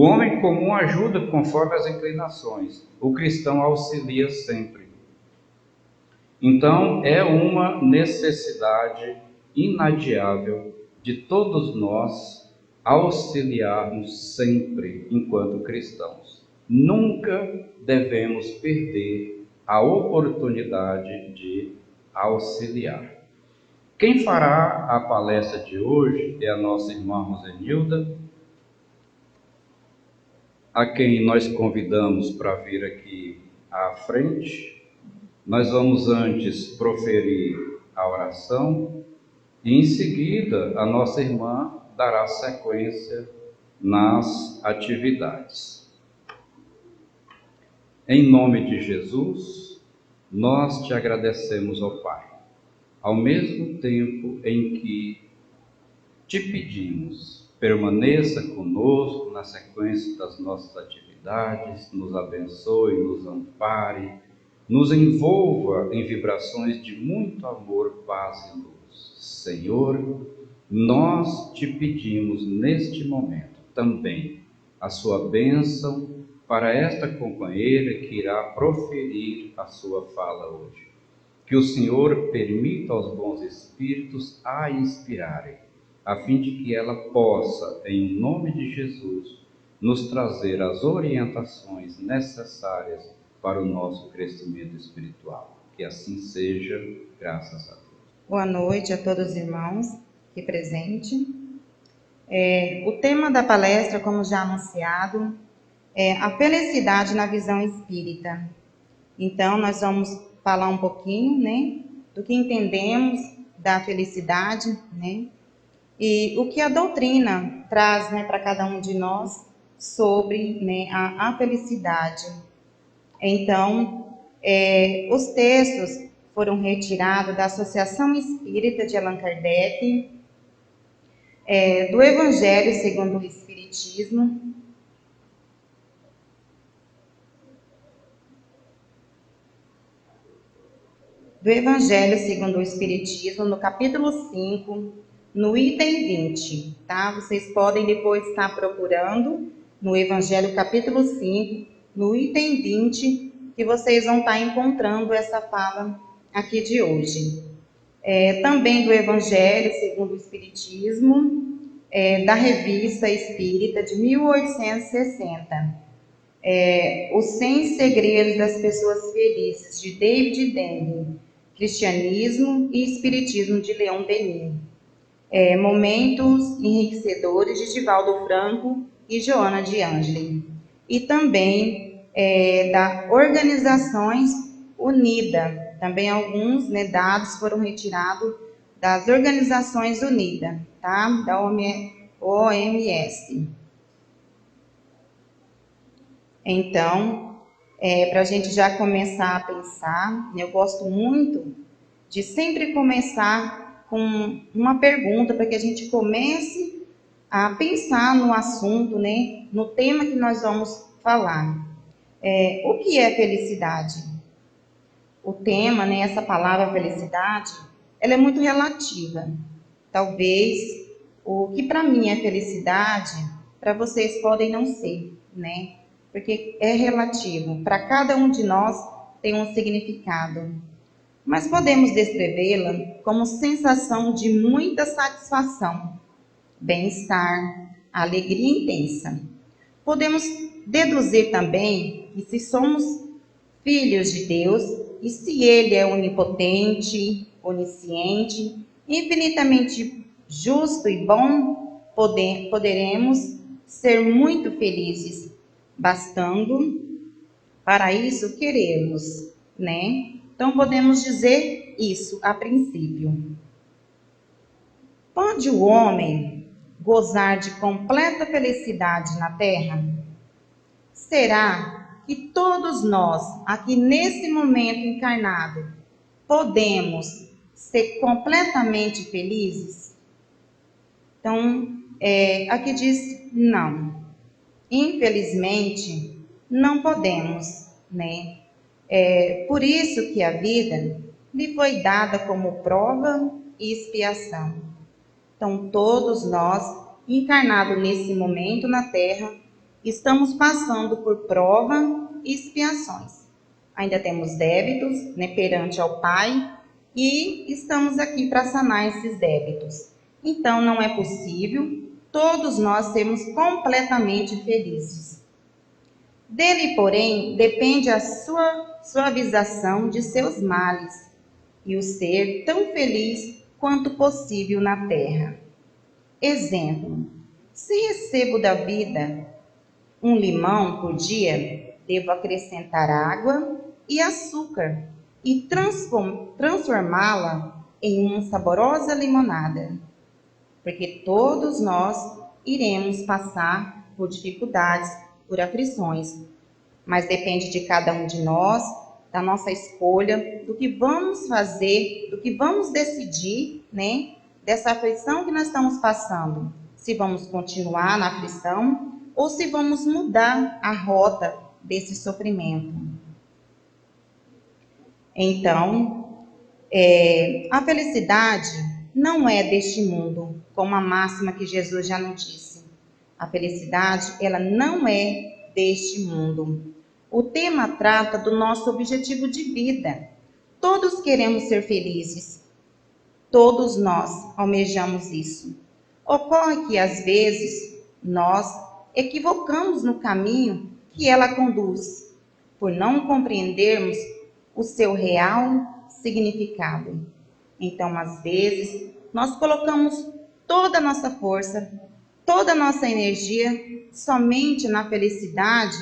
O homem comum ajuda conforme as inclinações, o cristão auxilia sempre. Então, é uma necessidade inadiável de todos nós auxiliarmos sempre enquanto cristãos. Nunca devemos perder a oportunidade de auxiliar. Quem fará a palestra de hoje é a nossa irmã Rosenilda, a quem nós convidamos para vir aqui à frente. Nós vamos antes proferir a oração e em seguida a nossa irmã dará sequência nas atividades. Em nome de Jesus, nós te agradecemos, ó Pai, ao mesmo tempo em que te pedimos, permaneça conosco na sequência das nossas atividades, nos abençoe, nos ampare, nos envolva em vibrações de muito amor, paz e luz. Senhor, nós te pedimos neste momento também a sua bênção para esta companheira que irá proferir a sua fala hoje. Que o Senhor permita aos bons espíritos a inspirarem, a fim de que ela possa, em nome de Jesus, nos trazer as orientações necessárias para o nosso crescimento espiritual. Que assim seja, graças a Deus. Boa noite a todos os irmãos aqui presentes. O tema da palestra, como já anunciado, é a felicidade na visão espírita. Então, nós vamos falar um pouquinho, né, do que entendemos da felicidade, né, e o que a doutrina traz, né, para cada um de nós sobre, né, a felicidade. Então, os textos foram retirados da Associação Espírita de Allan Kardec, do Evangelho segundo o Espiritismo, no capítulo 5, no item 20, tá? Vocês podem depois estar procurando no Evangelho capítulo 5, no item 20, que vocês vão estar encontrando essa fala aqui de hoje. Também do Evangelho segundo o Espiritismo, da Revista Espírita de 1860, Os 100 Segredos das Pessoas Felizes, de David Denning, Cristianismo e Espiritismo, de Leon Denis, Momentos Enriquecedores, de Divaldo Franco e Joana de Ângeli, e também da Organizações Unidas. Também alguns, né, dados foram retirados das Organizações Unidas, tá? Da OMS. Então, para a gente já começar a pensar, eu gosto muito de sempre começar com uma pergunta, para que a gente comece a pensar no assunto, né, no tema que nós vamos falar. O que é felicidade? O tema, né, essa palavra felicidade, ela é muito relativa. Talvez o que para mim é felicidade, para vocês podem não ser, né? Porque é relativo. Para cada um de nós tem um significado. Mas podemos descrevê-la como sensação de muita satisfação, bem-estar, alegria intensa. Podemos deduzir também que se somos filhos de Deus, e se Ele é onipotente, onisciente, infinitamente justo e bom, poderemos ser muito felizes, bastando para isso queremos, né? Então podemos dizer isso a princípio. Pode o homem gozar de completa felicidade na terra? Será que todos nós, aqui nesse momento encarnado, podemos ser completamente felizes? Então, aqui diz não. Infelizmente, não podemos, né? Por isso que a vida lhe foi dada como prova e expiação. Então, todos nós, encarnados nesse momento na Terra, estamos passando por prova e expiações. Ainda temos débitos, né, perante ao Pai, e estamos aqui para sanar esses débitos. Então, não é possível todos nós sermos completamente felizes. Dele, porém, depende a sua suavização de seus males e o ser tão feliz quanto possível na terra. Exemplo: se recebo da vida um limão por dia, devo acrescentar água e açúcar e transformá-la em uma saborosa limonada, porque todos nós iremos passar por dificuldades, por aflições, mas depende de cada um de nós, da nossa escolha, do que vamos fazer, do que vamos decidir, né, dessa aflição que nós estamos passando. Se vamos continuar na aflição ou se vamos mudar a rota desse sofrimento. Então, a felicidade não é deste mundo, como a máxima que Jesus já nos disse. A felicidade, ela não é deste mundo. O tema trata do nosso objetivo de vida. Todos queremos ser felizes. Todos nós almejamos isso. Ocorre que, às vezes, nós equivocamos no caminho que ela conduz, por não compreendermos o seu real significado. Então, às vezes, nós colocamos toda a nossa força, toda a nossa energia somente na felicidade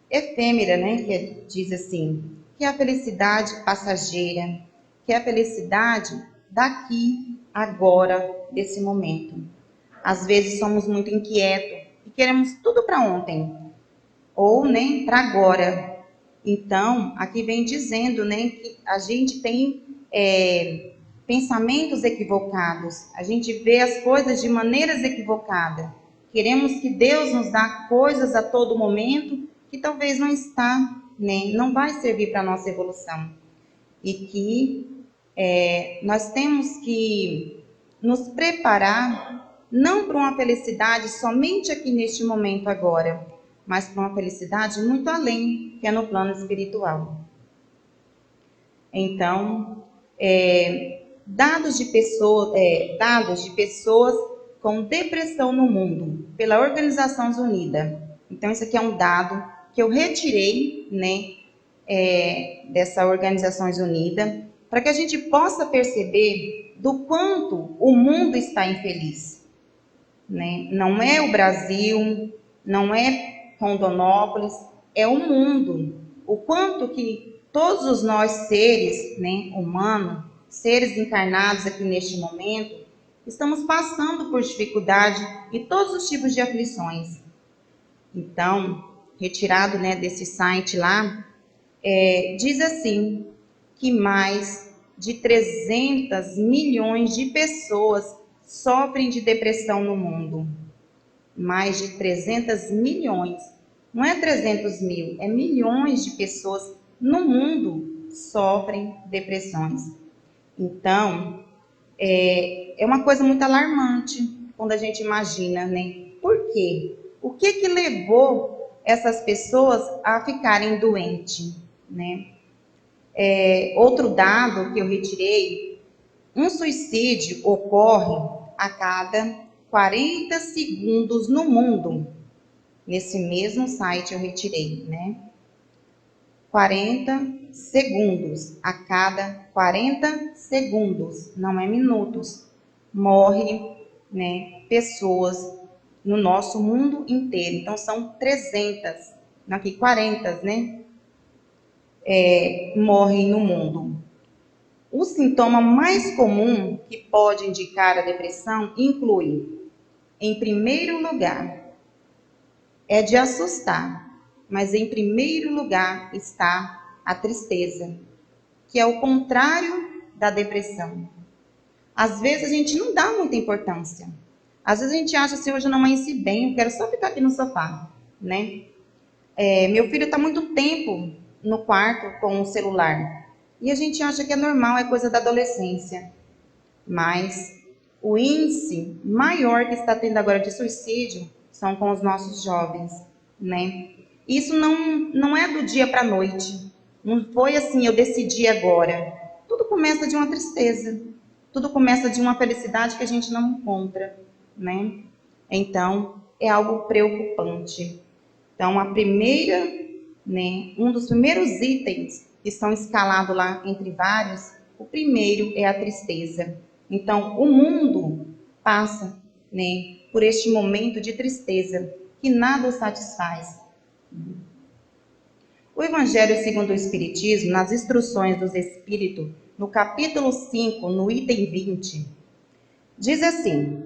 efêmera, né? Que diz assim, que é a felicidade passageira, que é a felicidade daqui, agora, desse momento. Às vezes somos muito inquietos e queremos tudo para ontem, ou né, para agora. Então, aqui vem dizendo, né, que a gente tem pensamentos equivocados, a gente vê as coisas de maneiras equivocadas. Queremos que Deus nos dá coisas a todo momento que talvez não está, né, não vai servir para a nossa evolução. E que nós temos que nos preparar não para uma felicidade somente aqui neste momento agora, mas para uma felicidade muito além, que é no plano espiritual. Então, dados de pessoas com depressão no mundo, pela Organizações Unidas. Então, isso aqui é um dado que eu retirei, né, dessa Organizações Unidas, para que a gente possa perceber do quanto o mundo está infeliz. Né? Não é o Brasil, não é Rondonópolis, é o mundo. O quanto que todos os nós seres, né, humanos, seres encarnados aqui neste momento, estamos passando por dificuldade e todos os tipos de aflições. Então, retirado, né, desse site lá, diz assim, que mais de 300 milhões de pessoas sofrem de depressão no mundo. Mais de 300 milhões. Não é 300 mil, é milhões de pessoas no mundo sofrem depressões. Então, é uma coisa muito alarmante quando a gente imagina, né? Por quê? O que levou essas pessoas a ficarem doentes, né? Outro dado que eu retirei, um suicídio ocorre a cada 40 segundos no mundo. Nesse mesmo site eu retirei, né? 40 segundos, a cada 40 segundos, não é minutos, morre, né, pessoas no nosso mundo inteiro. Então são 300, aqui 40, né? Morrem no mundo. O sintoma mais comum que pode indicar a depressão inclui, em primeiro lugar, é de assustar, mas em primeiro lugar está a tristeza, que é o contrário da depressão. Às vezes a gente não dá muita importância. Às vezes a gente acha assim, hoje eu não amanheci bem, eu quero só ficar aqui no sofá, né? Meu filho está muito tempo no quarto com o celular. E a gente acha que é normal, é coisa da adolescência. Mas o índice maior que está tendo agora de suicídio são com os nossos jovens. né? Isso não é do dia para a noite. Não foi assim, eu decidi agora. Tudo começa de uma tristeza. Tudo começa de uma felicidade que a gente não encontra, né? Então, é algo preocupante. Então, um dos primeiros itens que estão escalados lá entre vários, o primeiro é a tristeza. Então, o mundo passa, né, por este momento de tristeza que nada o satisfaz. O Evangelho segundo o Espiritismo, nas instruções dos Espíritos, no capítulo 5, no item 20, diz assim: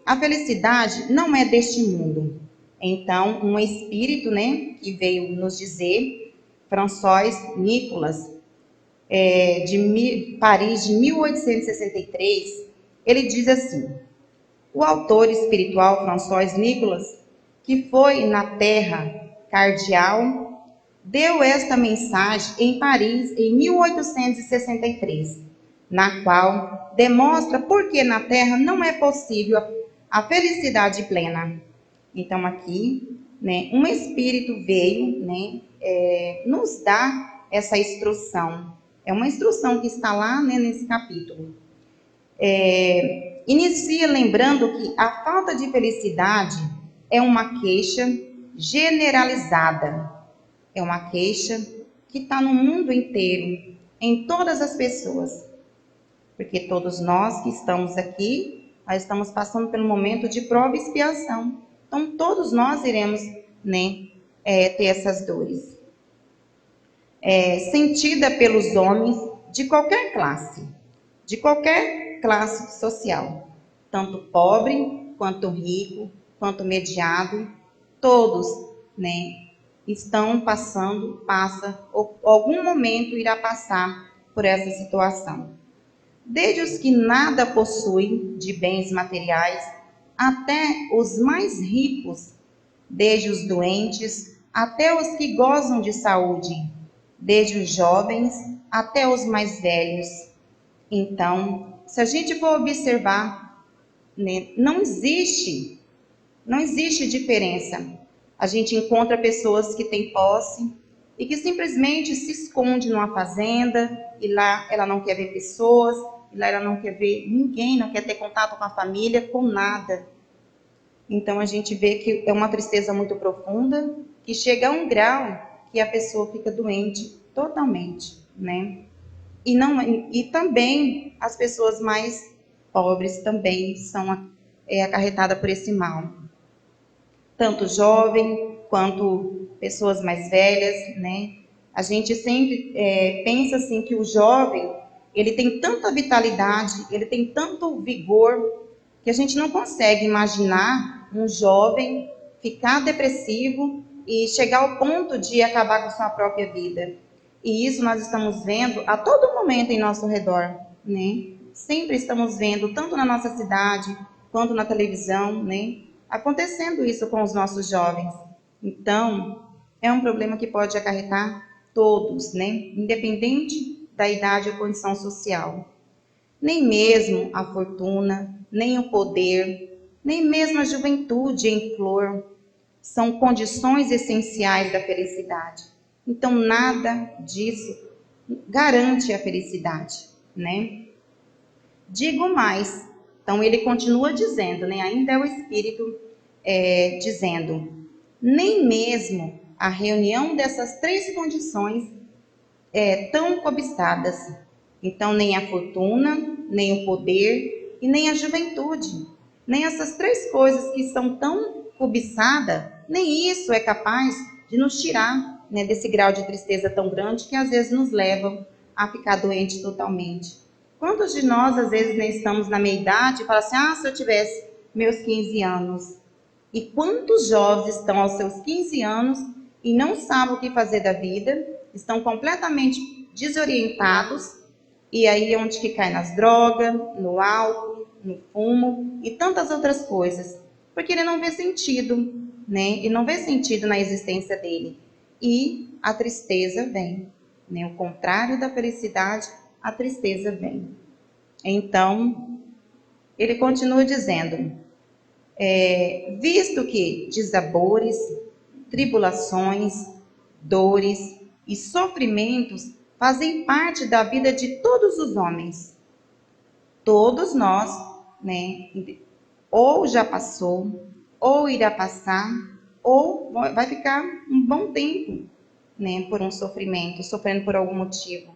a felicidade não é deste mundo. Então, um espírito, né, que veio nos dizer, François Nicolas, de Paris, de 1863, ele diz assim: o autor espiritual François Nicolas, que foi na Terra cardeal, deu esta mensagem em Paris em 1863, na qual demonstra por que na Terra não é possível a felicidade plena. Então aqui, né, um espírito veio, né, nos dar essa instrução. É uma instrução que está lá, né, nesse capítulo. Inicia lembrando que a falta de felicidade é uma queixa generalizada. É uma queixa que está no mundo inteiro, em todas as pessoas. Porque todos nós que estamos aqui, nós estamos passando pelo momento de prova e expiação. Então, todos nós iremos, né, ter essas dores. Sentida pelos homens de qualquer classe social. Tanto pobre, quanto rico, quanto mediado, todos, né, estão passando, ou algum momento irá passar por essa situação. Desde os que nada possuem de bens materiais, até os mais ricos, desde os doentes até os que gozam de saúde, desde os jovens até os mais velhos. Então, se a gente for observar, né, não existe diferença. A gente encontra pessoas que têm posse e que simplesmente se esconde numa fazenda e lá ela não quer ver pessoas, e lá ela não quer ver ninguém, não quer ter contato com a família, com nada. Então a gente vê que é uma tristeza muito profunda, que chega a um grau que a pessoa fica doente totalmente, né? E também as pessoas mais pobres também são acarretadas por esse mal. Tanto jovem quanto pessoas mais velhas, né? A gente sempre pensa assim que o jovem, ele tem tanta vitalidade, ele tem tanto vigor, que a gente não consegue imaginar um jovem ficar depressivo e chegar ao ponto de acabar com sua própria vida. E isso nós estamos vendo a todo momento em nosso redor, né? Sempre estamos vendo, tanto na nossa cidade, quanto na televisão, né? Acontecendo isso com os nossos jovens. Então, é um problema que pode acarretar todos, né? Independente da idade ou condição social. Nem mesmo a fortuna, nem o poder, nem mesmo a juventude em flor são condições essenciais da felicidade. Então, nada disso garante a felicidade, né? Digo mais. Então, ele continua dizendo, né? Ainda é o Espírito dizendo, nem mesmo a reunião dessas três condições tão cobiçadas. Então, nem a fortuna, nem o poder e nem a juventude. Nem essas três coisas que são tão cobiçadas, nem isso é capaz de nos tirar, né, desse grau de tristeza tão grande que às vezes nos levam a ficar doente totalmente. Quantos de nós, às vezes, né, estamos na meia-idade e falam assim, se eu tivesse meus 15 anos. E quantos jovens estão aos seus 15 anos e não sabem o que fazer da vida, estão completamente desorientados, e aí é onde que cai nas drogas, no álcool, no fumo e tantas outras coisas, porque ele não vê sentido, né? E não vê sentido na existência dele. E a tristeza vem, né? O contrário da felicidade, a tristeza vem. Então, ele continua dizendo, visto que desabores, tribulações, dores e sofrimentos fazem parte da vida de todos os homens. Todos nós, né, ou já passou, ou irá passar, ou vai ficar um bom tempo, né, por um sofrimento, sofrendo por algum motivo.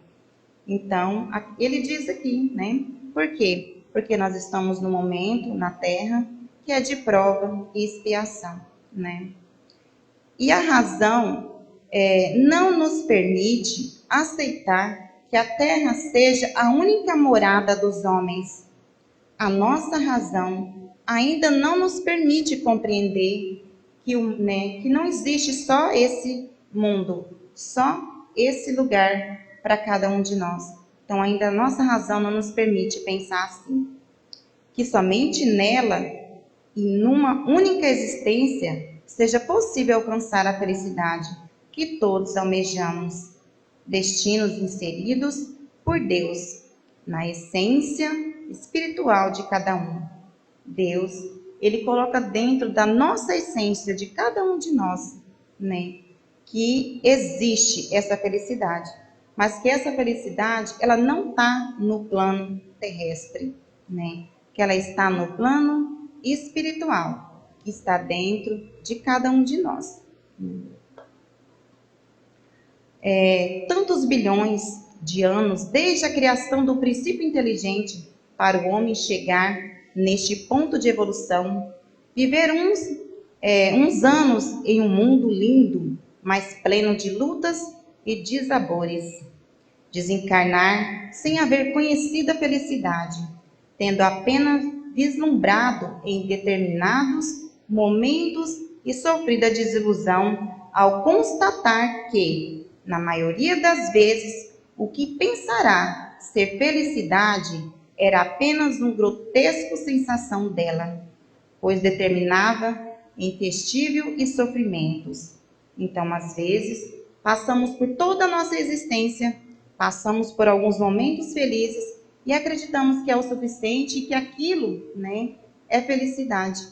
Então, ele diz aqui, né, por quê? Porque nós estamos no momento na Terra que é de prova e expiação, né? E a razão não nos permite aceitar que a Terra seja a única morada dos homens. A nossa razão ainda não nos permite compreender que não existe só esse mundo, só esse lugar para cada um de nós. Então, ainda a nossa razão não nos permite pensar assim, que somente nela e numa única existência seja possível alcançar a felicidade que todos almejamos, destinos inseridos por Deus na essência espiritual de cada um. Deus, ele coloca dentro da nossa essência de cada um de nós, né, que existe essa felicidade, mas que essa felicidade ela não está no plano terrestre, né, que ela está no plano espiritual, que está dentro de cada um de nós. Tantos bilhões de anos desde a criação do princípio inteligente para o homem chegar neste ponto de evolução, viver uns anos em um mundo lindo, mas pleno de lutas e desabores, desencarnar sem haver conhecido a felicidade, tendo apenas vislumbrado em determinados momentos e sofrido a desilusão ao constatar que, na maioria das vezes, o que pensará ser felicidade era apenas uma grotesca sensação dela, pois determinava intestível e sofrimentos. Então, às vezes, passamos por toda a nossa existência, passamos por alguns momentos felizes e acreditamos que é o suficiente e que aquilo, né, é felicidade.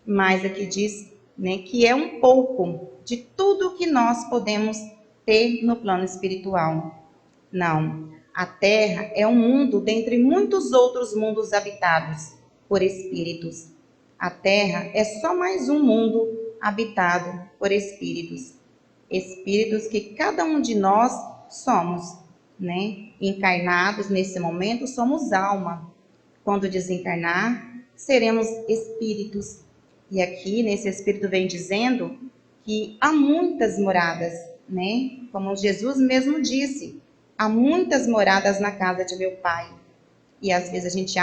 Mas aqui diz, né, que é um pouco de tudo que nós podemos ter no plano espiritual. Não, a Terra é um mundo dentre muitos outros mundos habitados por espíritos. A Terra é só mais um mundo habitado por espíritos. Espíritos que cada um de nós somos, né? Encarnados nesse momento, somos alma. Quando desencarnar, seremos espíritos. E aqui, nesse espírito vem dizendo que há muitas moradas, né? Como Jesus mesmo disse, há muitas moradas na casa de meu Pai. E às vezes a gente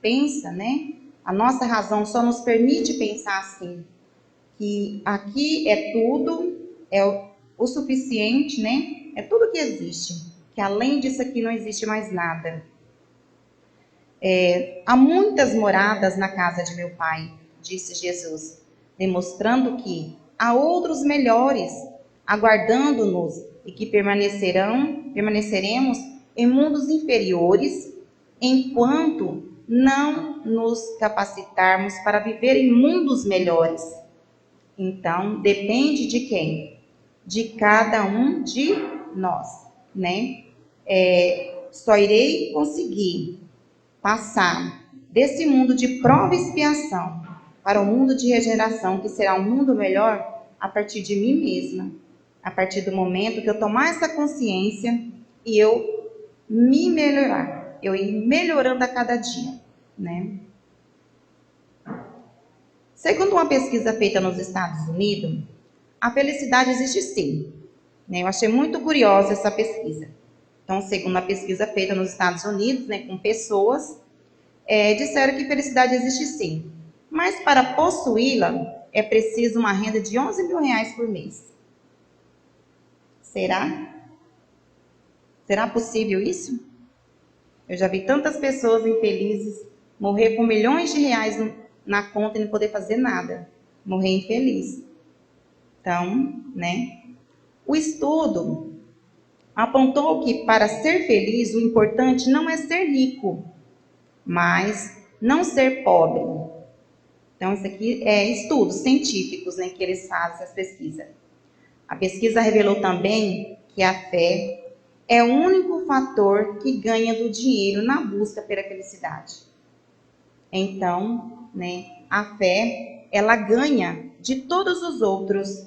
pensa, né? A nossa razão só nos permite pensar assim, que aqui é tudo, é o suficiente, né? É tudo que existe, que além disso aqui não existe mais nada. Há muitas moradas na casa de meu Pai, disse Jesus, demonstrando que há outros melhores aguardando-nos e que permaneceremos em mundos inferiores enquanto não nos capacitarmos para viver em mundos melhores. Então, depende de quem? De cada um de nós, né? Só irei conseguir passar desse mundo de prova e expiação para o mundo de regeneração, que será um mundo melhor, a partir de mim mesma. A partir do momento que eu tomar essa consciência e eu me melhorar, eu ir melhorando a cada dia, né? Segundo uma pesquisa feita nos Estados Unidos, a felicidade existe sim, né? Eu achei muito curiosa essa pesquisa. Então, segundo a pesquisa feita nos Estados Unidos, né, com pessoas, disseram que felicidade existe sim, mas para possuí-la é preciso uma renda de 11 mil reais por mês. Será? Será possível isso? Eu já vi tantas pessoas infelizes morrer com milhões de reais na conta e não poder fazer nada. Morrer infeliz. Então, né? O estudo apontou que para ser feliz o importante não é ser rico, mas não ser pobre. Então, isso aqui é estudos científicos, né, que eles fazem, essa pesquisa. A pesquisa revelou também que a fé é o único fator que ganha do dinheiro na busca pela felicidade. Então, né, a fé, ela ganha de todos os outros,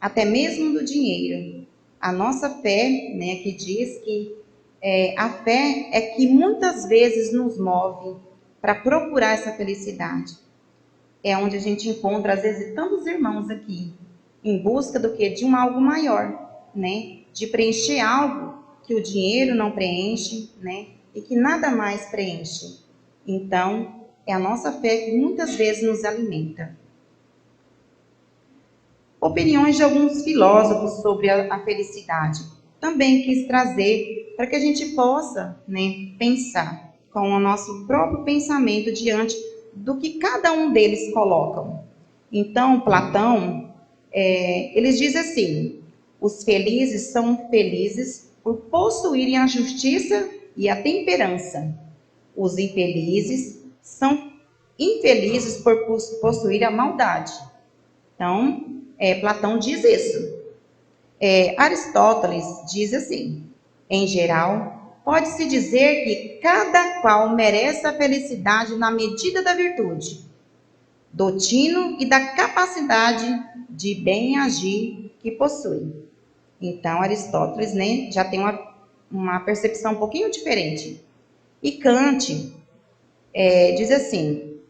até mesmo do dinheiro. A nossa fé, né, que diz que a fé é que muitas vezes nos move para procurar essa felicidade. É onde a gente encontra, às vezes, tantos irmãos aqui, em busca do que? De um algo maior, né? De preencher algo que o dinheiro não preenche, né? E que nada mais preenche. Então, é a nossa fé que muitas vezes nos alimenta. Opiniões de alguns filósofos sobre a felicidade. Também quis trazer para que a gente possa, né, pensar com o nosso próprio pensamento diante do que cada um deles colocam. Então, Platão, eles dizem assim: os felizes são felizes por possuírem a justiça e a temperança. Os infelizes são infelizes por possuir a maldade. Então, Platão diz isso. Aristóteles diz assim: em geral, pode-se dizer que cada qual merece a felicidade na medida da virtude, do tino e da capacidade de bem agir que possui. Então, Aristóteles, né, já tem uma percepção um pouquinho diferente. E Kant diz assim: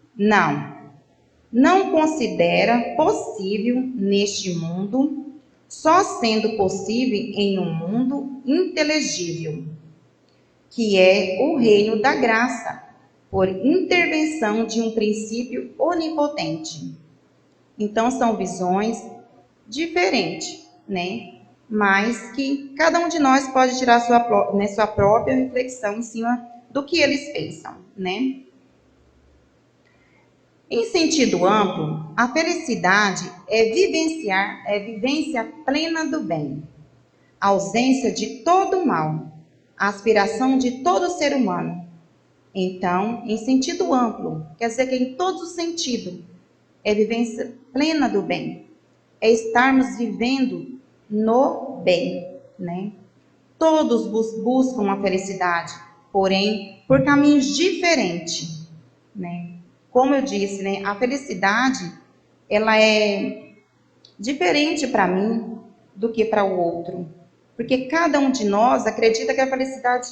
não considera possível neste mundo, só sendo possível em um mundo inteligível, que é o reino da graça, por intervenção de um princípio onipotente. Então, são visões diferentes, né? Mas que cada um de nós pode tirar sua própria reflexão em cima do que eles pensam, né? Em sentido amplo, a felicidade é vivência plena do bem, a ausência de todo mal, a aspiração de todo ser humano. Então, em sentido amplo, quer dizer que em todo sentido, é vivência plena do bem, é estarmos vivendo no bem, né? Todos buscam a felicidade, porém por caminhos diferentes, né? Como eu disse, né, a felicidade, ela é diferente para mim do que para o outro. Porque cada um de nós acredita que a felicidade,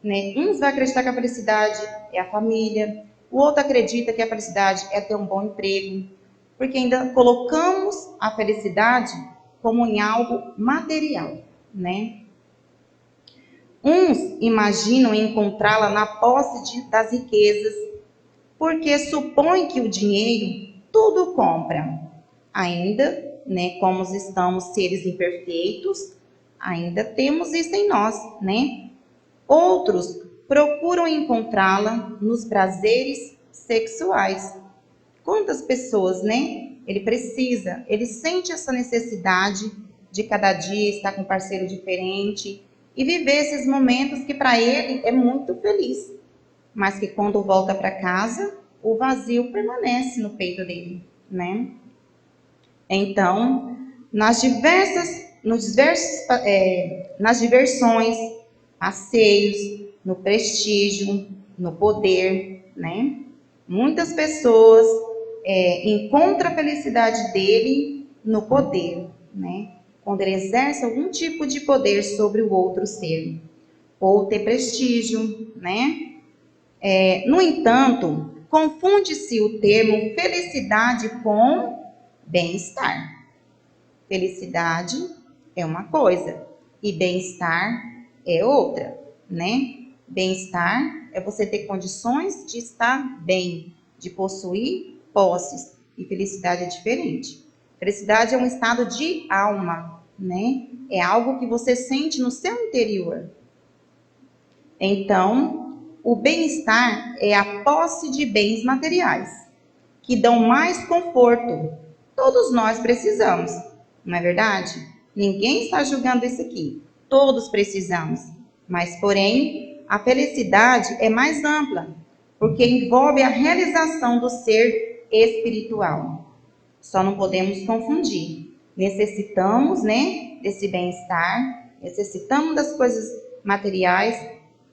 né, uns vai acreditar que a felicidade é a família, o outro acredita que a felicidade é ter um bom emprego, porque ainda colocamos a felicidade como em algo material, né? Uns imaginam encontrá-la na posse das riquezas, porque supõe que o dinheiro tudo compra. Ainda, né, como estamos seres imperfeitos, ainda temos isso em nós, né? Outros procuram encontrá-la nos prazeres sexuais. Quantas pessoas, né? Ele sente essa necessidade de cada dia estar com um parceiro diferente e viver esses momentos que para ele é muito feliz, mas que quando volta para casa, o vazio permanece no peito dele, né? Então, nas diversões, passeios, no prestígio, no poder, né? Muitas pessoas encontram a felicidade dele no poder, né? Quando ele exerce algum tipo de poder sobre o outro ser, ou ter prestígio, né? No entanto, confunde-se o termo felicidade com bem-estar. Felicidade é uma coisa e bem-estar é outra, né? Bem-estar é você ter condições de estar bem, de possuir posses, e felicidade é diferente. Felicidade é um estado de alma, né? É algo que você sente no seu interior. Então, o bem-estar é a posse de bens materiais, que dão mais conforto. Todos nós precisamos, não é verdade? Ninguém está julgando isso aqui. Todos precisamos. Mas, porém, a felicidade é mais ampla, porque envolve a realização do ser espiritual. Só não podemos confundir. Necessitamos, desse bem-estar, necessitamos das coisas materiais,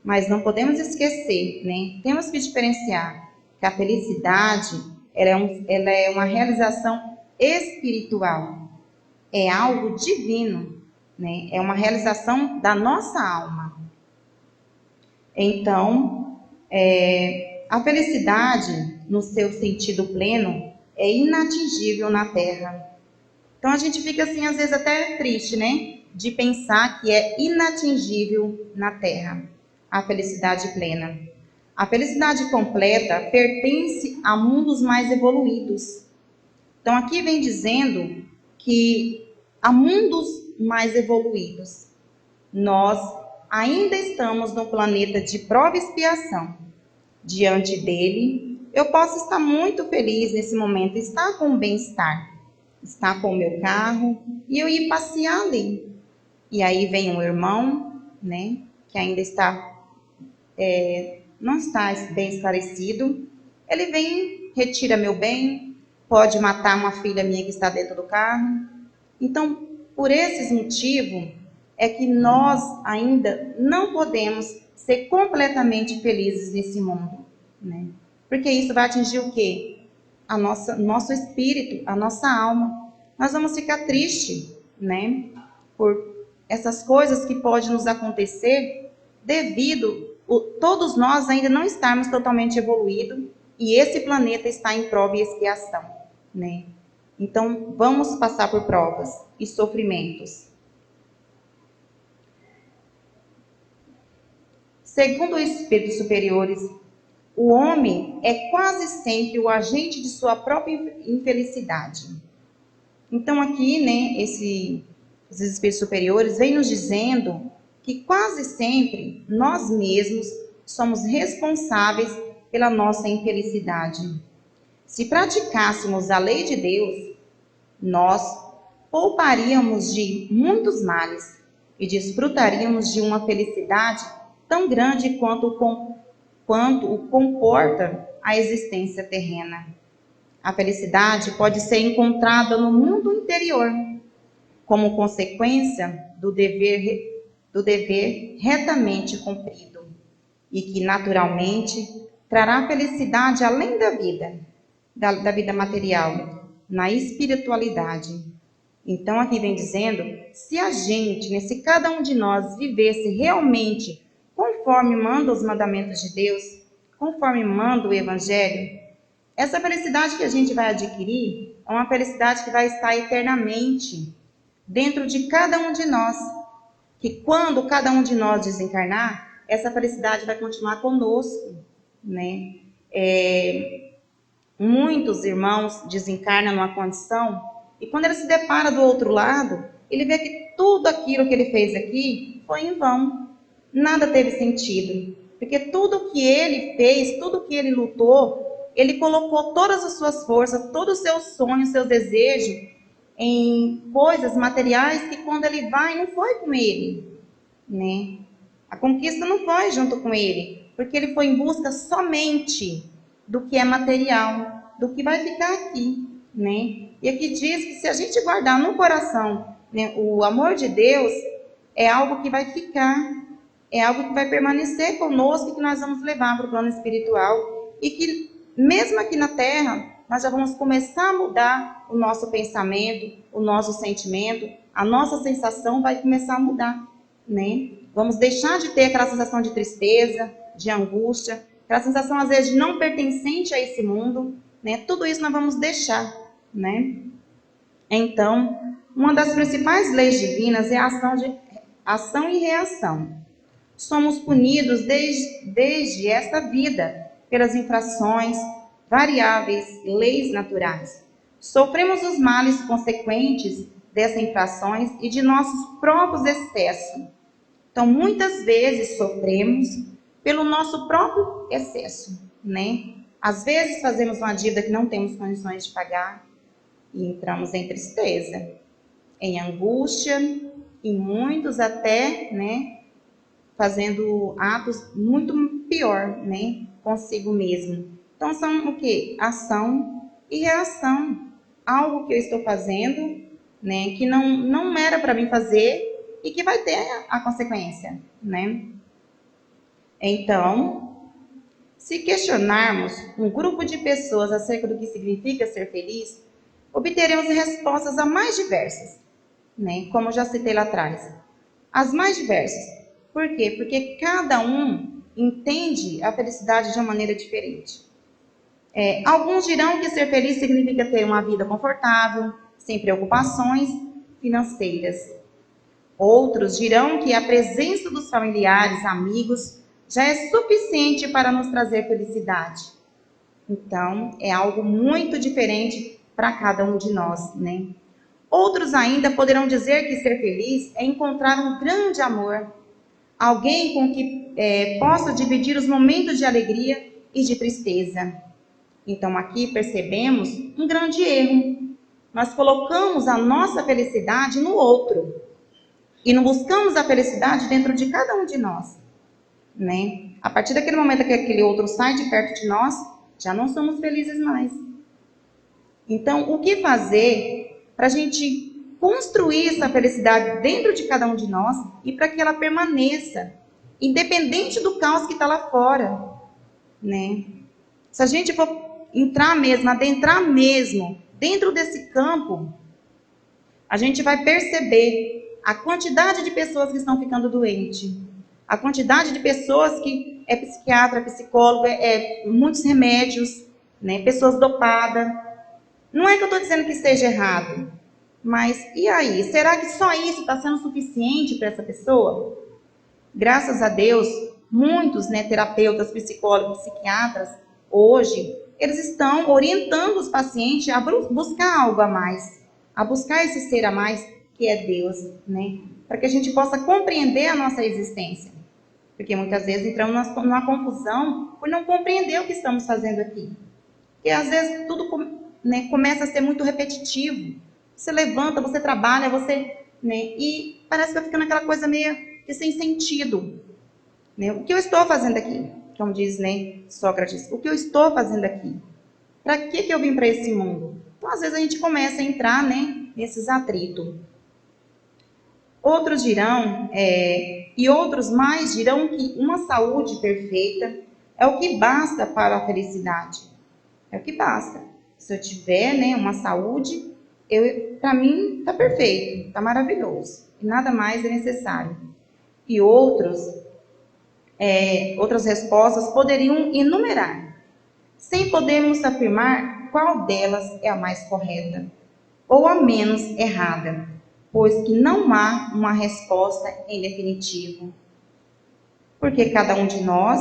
mas não podemos esquecer, Temos que diferenciar que a felicidade ela é uma realização espiritual, é algo divino, É uma realização da nossa alma. Então, a felicidade, no seu sentido pleno, é inatingível na Terra. Então, a gente fica assim, às vezes até triste, de pensar que é inatingível na Terra a felicidade plena. A felicidade completa pertence a mundos mais evoluídos. Então, aqui vem dizendo que há mundos mais evoluídos. Nós ainda estamos no planeta de prova e expiação. Diante dele, eu posso estar muito feliz nesse momento, estar com bem-estar, estar com o meu carro e eu ir passear ali. E aí vem um irmão, que ainda não está bem esclarecido. Ele vem, retira meu bem, pode matar uma filha minha que está dentro do carro. Então, por esses motivos, é que nós ainda não podemos ser completamente felizes nesse mundo, Porque isso vai atingir o quê? Nosso espírito, a nossa alma. Nós vamos ficar tristes, por essas coisas que podem nos acontecer devido todos nós ainda não estarmos totalmente evoluídos e esse planeta está em prova e expiação, Então, vamos passar por provas e sofrimentos. Segundo os espíritos superiores, o homem é quase sempre o agente de sua própria infelicidade. Então aqui, os espíritos superiores vêm nos dizendo que quase sempre nós mesmos somos responsáveis pela nossa infelicidade. Se praticássemos a lei de Deus, nós pouparíamos de muitos males e desfrutaríamos de uma felicidade tão grande quanto o comporta a existência terrena. A felicidade pode ser encontrada no mundo interior, como consequência do dever retamente cumprido, e que naturalmente trará felicidade além da vida material, na espiritualidade. Então aqui vem dizendo, se cada um de nós vivesse realmente conforme manda os mandamentos de Deus, conforme manda o Evangelho, essa felicidade que a gente vai adquirir é uma felicidade que vai estar eternamente dentro de cada um de nós. Que quando cada um de nós desencarnar, essa felicidade vai continuar conosco, Muitos irmãos desencarnam numa condição e quando ele se depara do outro lado, ele vê que tudo aquilo que ele fez aqui foi em vão. Nada teve sentido, porque tudo que ele fez, tudo que ele lutou, ele colocou todas as suas forças, todos os seus sonhos, seus desejos em coisas materiais que quando ele vai, não foi com ele, A conquista não foi junto com ele, porque ele foi em busca somente do que é material, do que vai ficar aqui, E aqui diz que se a gente guardar no coração, o amor de Deus, é algo que vai ficar, é algo que vai permanecer conosco e que nós vamos levar para o plano espiritual e que mesmo aqui na Terra, nós já vamos começar a mudar o nosso pensamento, o nosso sentimento, a nossa sensação vai começar a mudar, Vamos deixar de ter aquela sensação de tristeza, de angústia, aquela sensação às vezes de não pertencente a esse mundo, Tudo isso nós vamos deixar, Então, uma das principais leis divinas é a ação e reação. Somos punidos desde esta vida pelas infrações, variáveis, leis naturais. Sofremos os males consequentes dessas infrações e de nossos próprios excessos. Então, muitas vezes sofremos pelo nosso próprio excesso, Às vezes fazemos uma dívida que não temos condições de pagar e entramos em tristeza, em angústia e muitos até, fazendo atos muito pior, consigo mesmo. Então são o quê? Ação e reação. Algo que eu estou fazendo, né, que não era para mim fazer e que vai ter a consequência, né? Então, se questionarmos um grupo de pessoas acerca do que significa ser feliz, obteremos respostas as mais diversas, né? Como eu já citei lá atrás. As mais diversas. Por quê? Porque cada um entende a felicidade de uma maneira diferente. Alguns dirão que ser feliz significa ter uma vida confortável, sem preocupações financeiras. Outros dirão que a presença dos familiares, amigos, já é suficiente para nos trazer felicidade. Então, é algo muito diferente para cada um de nós, né? Outros ainda poderão dizer que ser feliz é encontrar um grande amor, alguém com que possa dividir os momentos de alegria e de tristeza. Então, aqui percebemos um grande erro. Nós colocamos a nossa felicidade no outro e não buscamos a felicidade dentro de cada um de nós, né? A partir daquele momento que aquele outro sai de perto de nós, já não somos felizes mais. Então, o que fazer para a gente construir essa felicidade dentro de cada um de nós e para que ela permaneça, independente do caos que está lá fora, né? Se a gente for entrar mesmo, adentrar mesmo dentro desse campo, a gente vai perceber a quantidade de pessoas que estão ficando doentes, a quantidade de pessoas que é psiquiatra, psicólogo, muitos remédios, né? Pessoas dopadas. Não é que eu estou dizendo que esteja errado, mas e aí? Será que só isso está sendo suficiente para essa pessoa? Graças a Deus, muitos, né, terapeutas, psicólogos, psiquiatras, hoje, eles estão orientando os pacientes a buscar algo a mais, a buscar esse ser a mais que é Deus, né? Para que a gente possa compreender a nossa existência. Porque muitas vezes entramos numa confusão por não compreender o que estamos fazendo aqui. Porque às vezes tudo, né, começa a ser muito repetitivo. Você levanta, você trabalha, né, e parece que vai ficando aquela coisa meio que sem sentido. Né? O que eu estou fazendo aqui? Como diz, né, Sócrates, o que eu estou fazendo aqui? Para que eu vim para esse mundo? Então, às vezes, a gente começa a entrar, né, nesses atritos. Outros dirão, e outros mais dirão que uma saúde perfeita é o que basta para a felicidade. É o que basta. Se eu tiver, né, uma saúde, para mim está perfeito, está maravilhoso. E nada mais é necessário. E outras respostas poderiam enumerar, sem podermos afirmar qual delas é a mais correta ou a menos errada, pois que não há uma resposta em definitivo. Porque cada um de nós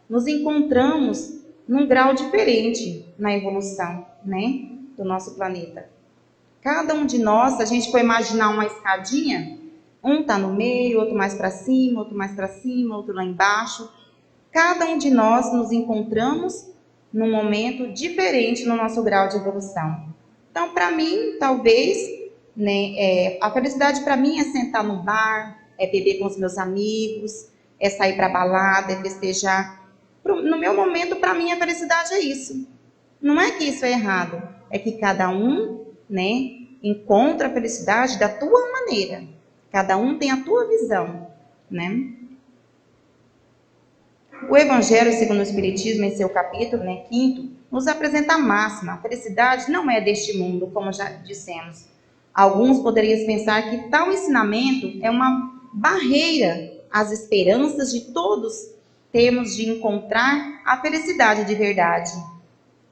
nos encontramos num grau diferente na evolução, né, do nosso planeta. Cada um de nós, se a gente for imaginar uma escadinha, um está no meio, outro mais para cima, outro mais para cima, outro lá embaixo. Cada um de nós nos encontramos num momento diferente no nosso grau de evolução. Então, para mim, talvez, né, a felicidade para mim é sentar no bar, é beber com os meus amigos, é sair para balada, é festejar. No meu momento, para mim, a felicidade é isso. Não é que isso é errado, é que cada um, né, encontra a felicidade da tua maneira. Cada um tem a tua visão, né? O Evangelho, segundo o Espiritismo, em seu capítulo, né, 5º, nos apresenta a máxima. A felicidade não é deste mundo, como já dissemos. Alguns poderiam pensar que tal ensinamento é uma barreira às esperanças de todos termos de encontrar a felicidade de verdade.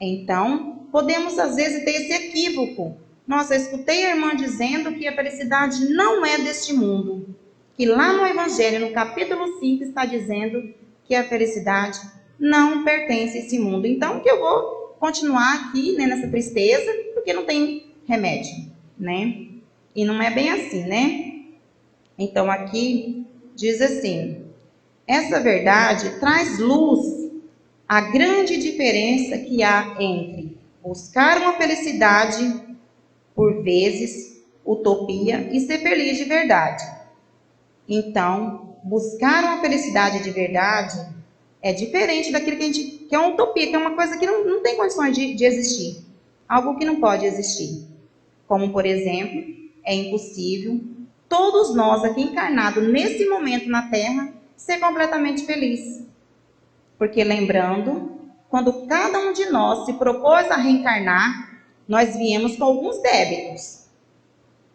Então, podemos às vezes ter esse equívoco. Nossa, eu escutei a irmã dizendo que a felicidade não é deste mundo. Que lá no Evangelho, no capítulo 5, está dizendo que a felicidade não pertence a esse mundo. Então, que eu vou continuar aqui, né, nessa tristeza, porque não tem remédio, né? E não é bem assim, né? Então, aqui diz assim: essa verdade traz luz à grande diferença que há entre buscar uma felicidade, por vezes, utopia, e ser feliz de verdade. Então, buscar uma felicidade de verdade é diferente daquilo que é uma utopia, que é uma coisa que não tem condições de existir. algo que não pode existir. Como, por exemplo, é impossível todos nós aqui encarnados nesse momento na Terra ser completamente felizes. Porque lembrando, quando cada um de nós se propôs a reencarnar, nós viemos com alguns débitos.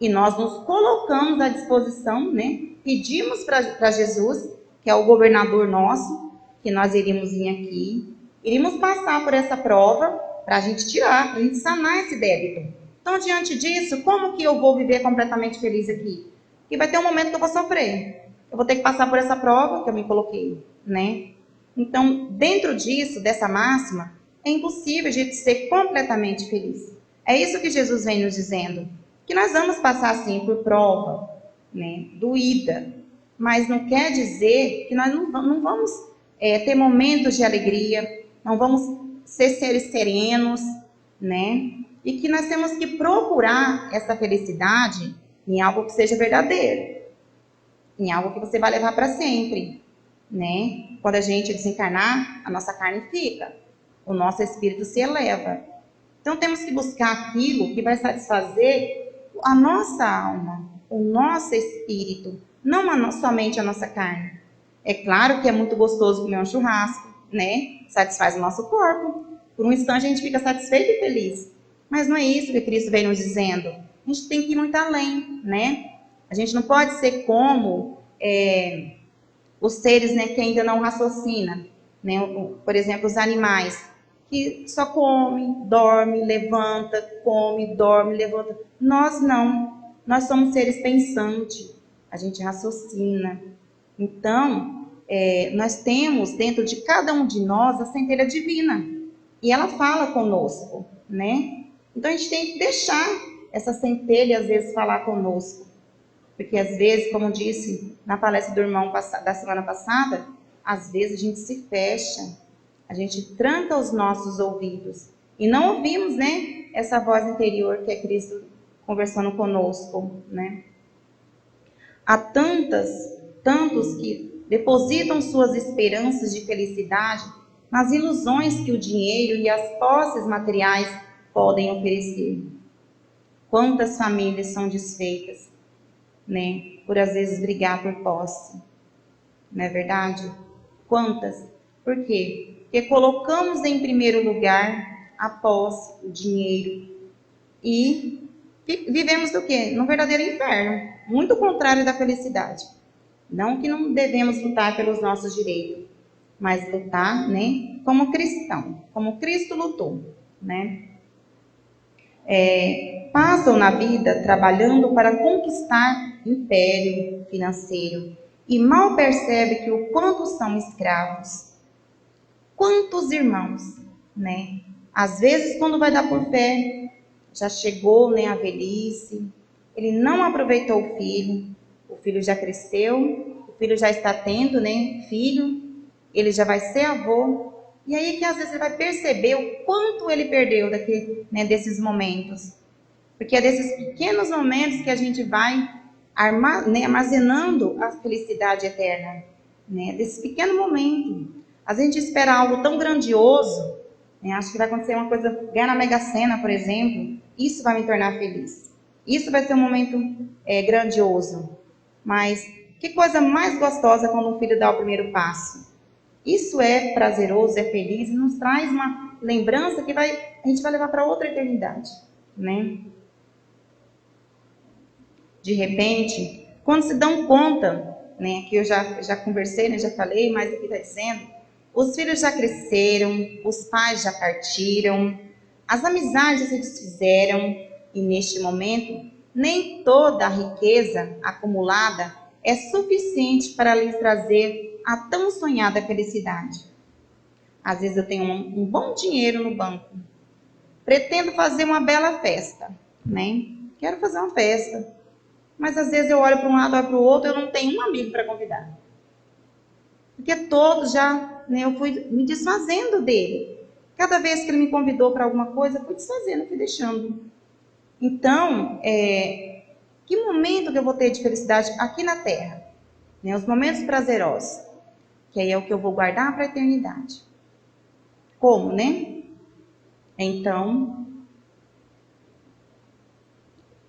E nós nos colocamos à disposição, né? Pedimos para Jesus, que é o governador nosso, que nós iríamos vir aqui, iríamos passar por essa prova para a gente tirar, para a gente sanar esse débito. Então, diante disso, como que eu vou viver completamente feliz aqui? Porque vai ter um momento que eu vou sofrer. Eu vou ter que passar por essa prova que eu me coloquei, né? Então, dentro disso, dessa máxima, é impossível a gente ser completamente feliz. É isso que Jesus vem nos dizendo. Que nós vamos passar, sim, por prova, né? Doída. Mas não quer dizer que nós não vamos ter momentos de alegria, não vamos ser seres serenos, né? E que nós temos que procurar essa felicidade em algo que seja verdadeiro, em algo que você vai levar para sempre, né? Quando a gente desencarnar, a nossa carne fica, o nosso espírito se eleva. Então temos que buscar aquilo que vai satisfazer a nossa alma, o nosso espírito, não somente a nossa carne. É claro que é muito gostoso comer um churrasco, né? Satisfaz o nosso corpo. Por um instante a gente fica satisfeito e feliz. Mas não é isso que Cristo vem nos dizendo. A gente tem que ir muito além, né? A gente não pode ser como os seres, né, que ainda não raciocinam, né? Por exemplo, os animais que só come, dorme, levanta, come, dorme, levanta. Nós não. Nós somos seres pensantes. A gente raciocina. Então, nós temos dentro de cada um de nós a centelha divina. E ela fala conosco, né? Então, a gente tem que deixar essa centelha, às vezes, falar conosco. Porque, às vezes, como disse na palestra do irmão da semana passada, às vezes a gente se fecha, a gente tranca os nossos ouvidos e não ouvimos, né, essa voz interior que é Cristo conversando conosco, né? Há tantos que depositam suas esperanças de felicidade nas ilusões que o dinheiro e as posses materiais podem oferecer. Quantas famílias são desfeitas, né, por às vezes brigar por posse, não é verdade? Quantas? Por quê? Porque colocamos em primeiro lugar a posse, o dinheiro, e vivemos do quê? Num verdadeiro inferno, muito contrário da felicidade. Não que não devemos lutar pelos nossos direitos, mas lutar, né, como cristão, como Cristo lutou, né? Passam na vida trabalhando para conquistar império financeiro e mal percebem que o quanto são escravos. Quantos irmãos, né? Às vezes, quando vai dar por fé, já chegou, né, a velhice, ele não aproveitou o filho já cresceu, o filho já está tendo, né, filho, ele já vai ser avô, e aí que às vezes ele vai perceber o quanto ele perdeu desses momentos. Porque é desses pequenos momentos que a gente vai armazenando a felicidade eterna, né? Desse pequeno momento. A gente espera algo tão grandioso, né? Acho que vai acontecer uma coisa, ganhar na Mega Sena, por exemplo, isso vai me tornar feliz. Isso vai ser um momento grandioso. Mas que coisa mais gostosa quando um filho dá o primeiro passo. Isso é prazeroso, é feliz e nos traz uma lembrança que a gente vai levar para outra eternidade, né? De repente, quando se dão conta, né, que eu já conversei, né, já falei, mas aqui está dizendo, os filhos já cresceram, os pais já partiram, as amizades já se desfizeram e neste momento nem toda a riqueza acumulada é suficiente para lhes trazer a tão sonhada felicidade. Às vezes eu tenho um bom dinheiro no banco, pretendo fazer uma bela festa, né? Quero fazer uma festa. Mas às vezes eu olho para um lado, olho para o outro, eu não tenho um amigo para convidar. Porque todos já, né, eu fui me desfazendo dele. Cada vez que ele me convidou para alguma coisa, eu fui desfazendo, fui deixando. Então, que momento que eu vou ter de felicidade aqui na Terra? Né, os momentos prazerosos. Que aí é o que eu vou guardar para a eternidade. Como, né? Então,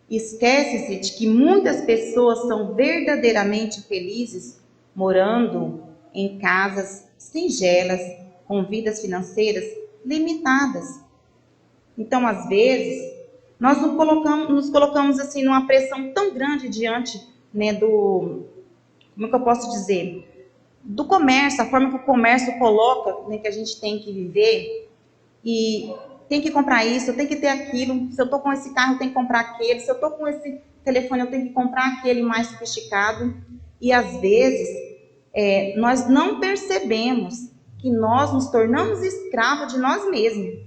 Esquece-se de que muitas pessoas são verdadeiramente felizes morando em casas singelas, com vidas financeiras limitadas. Então, às vezes, nós nos colocamos assim numa pressão tão grande diante, né, como que eu posso dizer, do comércio, a forma que o comércio coloca, né, que a gente tem que viver, e tem que comprar isso, eu tenho que ter aquilo, se eu estou com esse carro eu tenho que comprar aquele, se eu estou com esse telefone eu tenho que comprar aquele mais sofisticado. E às vezes nós não percebemos que nós nos tornamos escravos de nós mesmos.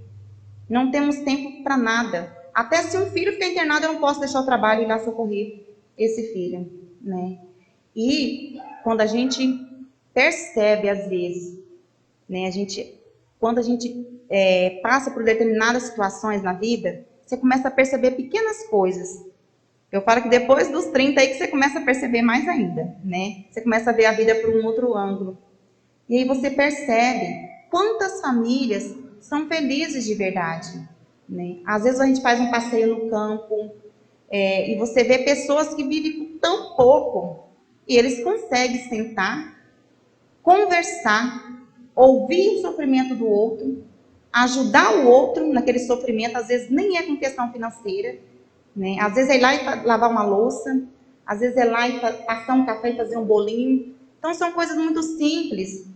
Não temos tempo para nada. Até se um filho ficar internado, eu não posso deixar o trabalho e ir lá socorrer esse filho, né? E quando a gente percebe, às vezes, né, quando a gente passa por determinadas situações na vida, você começa a perceber pequenas coisas. Eu falo que depois dos 30 aí que você começa a perceber mais ainda, né? Você começa a ver a vida por um outro ângulo. E aí você percebe quantas famílias são felizes de verdade, né? Às vezes a gente faz um passeio no campo e você vê pessoas que vivem com tão pouco e eles conseguem sentar, conversar, ouvir o sofrimento do outro, ajudar o outro naquele sofrimento, às vezes nem é com questão financeira, né? Às vezes é ir lá e lavar uma louça, às vezes é lá e passar um café e fazer um bolinho. Então são coisas muito simples,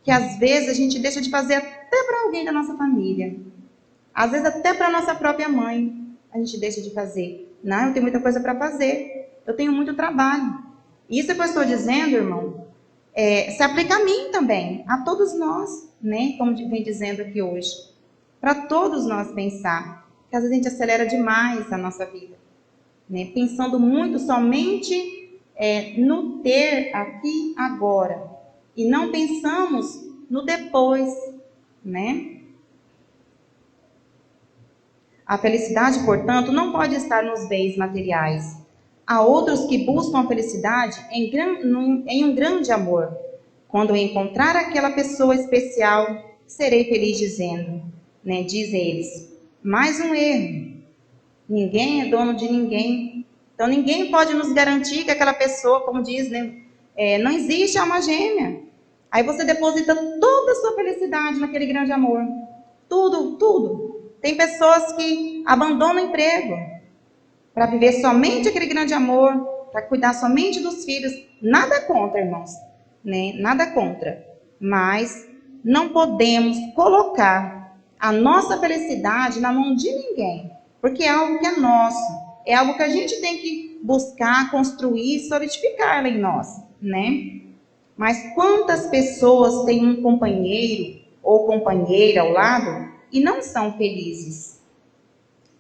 que às vezes a gente deixa de fazer até para alguém da nossa família. Às vezes até para a nossa própria mãe, a gente deixa de fazer. Não, eu tenho muita coisa para fazer, eu tenho muito trabalho. Isso que eu estou dizendo, irmão, se aplica a mim também, a todos nós, né? Como vem dizendo aqui hoje. Para todos nós pensar, que às vezes a gente acelera demais a nossa vida, né? Pensando muito somente no ter aqui agora, e não pensamos no depois, né? A felicidade, portanto, não pode estar nos bens materiais. Há outros que buscam a felicidade em um grande amor. Quando eu encontrar aquela pessoa especial, serei feliz dizendo, né? Dizem eles. Mais um erro. Ninguém é dono de ninguém. Então ninguém pode nos garantir que aquela pessoa, como diz, né? Não existe alma gêmea. Aí você deposita toda a sua felicidade naquele grande amor. Tudo, tudo. Tem pessoas que abandonam o emprego para viver somente aquele grande amor, para cuidar somente dos filhos. Nada contra, irmãos, né? Nada contra. Mas não podemos colocar a nossa felicidade na mão de ninguém, porque é algo que é nosso, é algo que a gente tem que buscar, construir, solidificar em nós, né? Mas quantas pessoas têm um companheiro ou companheira ao lado e não são felizes?